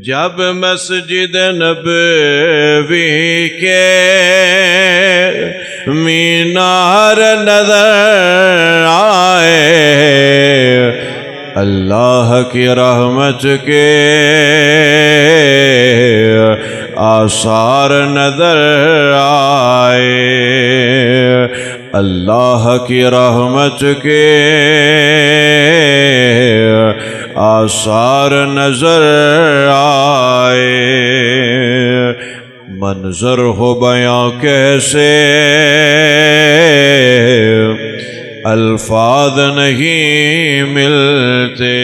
جب مسجد نبوی کے مینار نظر آئے، اللہ کی رحمت کے آثار نظر آئے، اللہ کی رحمت کے آثار نظر آئے۔ منظر ہو بیاں کیسے الفاظ نہیں ملتے،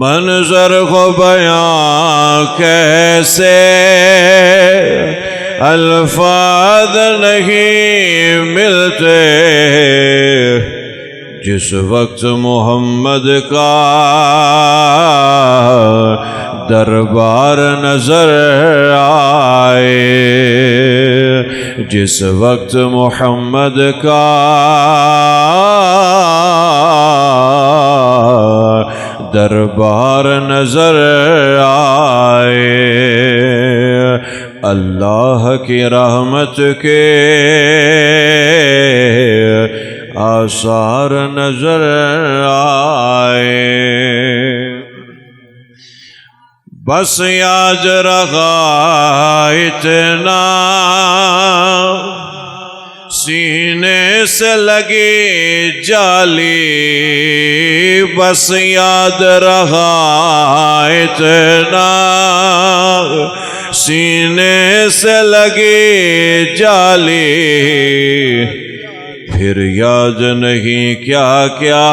منظر ہو بیاں کیسے الفاظ نہیں ملتے، جس وقت محمد کا دربار نظر آئے، جس وقت محمد کا دربار نظر آئے، اللہ کی رحمت کے آثار نظر آئے۔ بس یاد رہا اتنا سینے سے لگی جالی، بس یاد رہا اتنا سینے سے لگی جالی، پھر یاد نہیں کیا کیا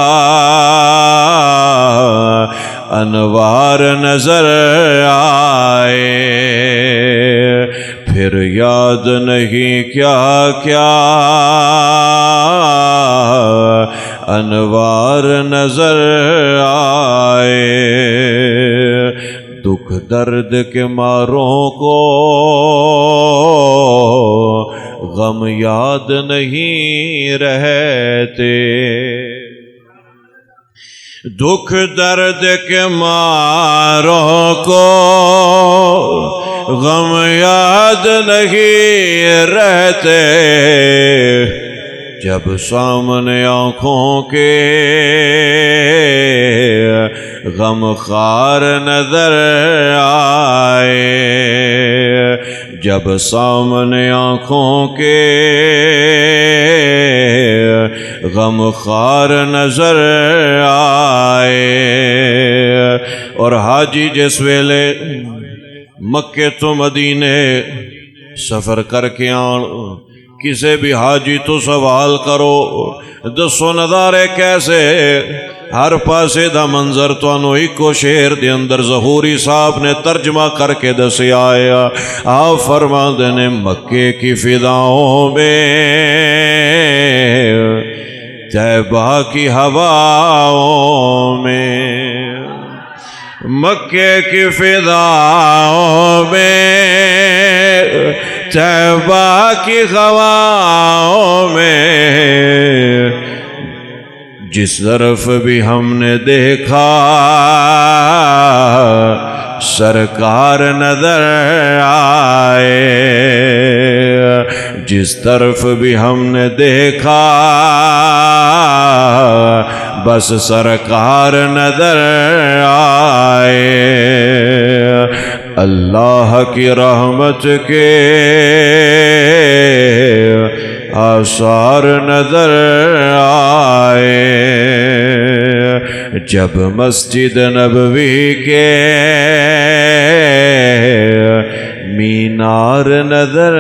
انوار نظر آئے، پھر یاد نہیں کیا کیا انوار نظر آئے۔ دکھ درد کے ماروں کو غم یاد نہیں رہتے، دکھ درد کے ماروں کو غم یاد نہیں رہتے، جب سامنے آنکھوں کے غم خوار نظر آئے، جب سامنے آنکھوں کے غم خوار نظر آئے۔ اور حاجی جس ویلے مکے تو مدینے سفر کر کے آن، کسے بھی حاجی تو سوال کرو دسو نظارے کیسے، ہر پاسے دا منظر تو انو ایکو شہر دے اندر ظہوری صاحب نے ترجمہ کر کے دسے آیا۔ آپ فرماندے نے مکے کی فضاؤں میں طیبہ کی ہواؤں میں، مکے کی فضاؤں میں طیبہ کی ہواؤں میں، جس طرف بھی ہم نے دیکھا سرکار نظر آئے، جس طرف بھی ہم نے دیکھا بس سرکار نظر آئے، اللہ کی رحمت کے آثار نظر آئے، جب مسجد نبوی کے مینار نظر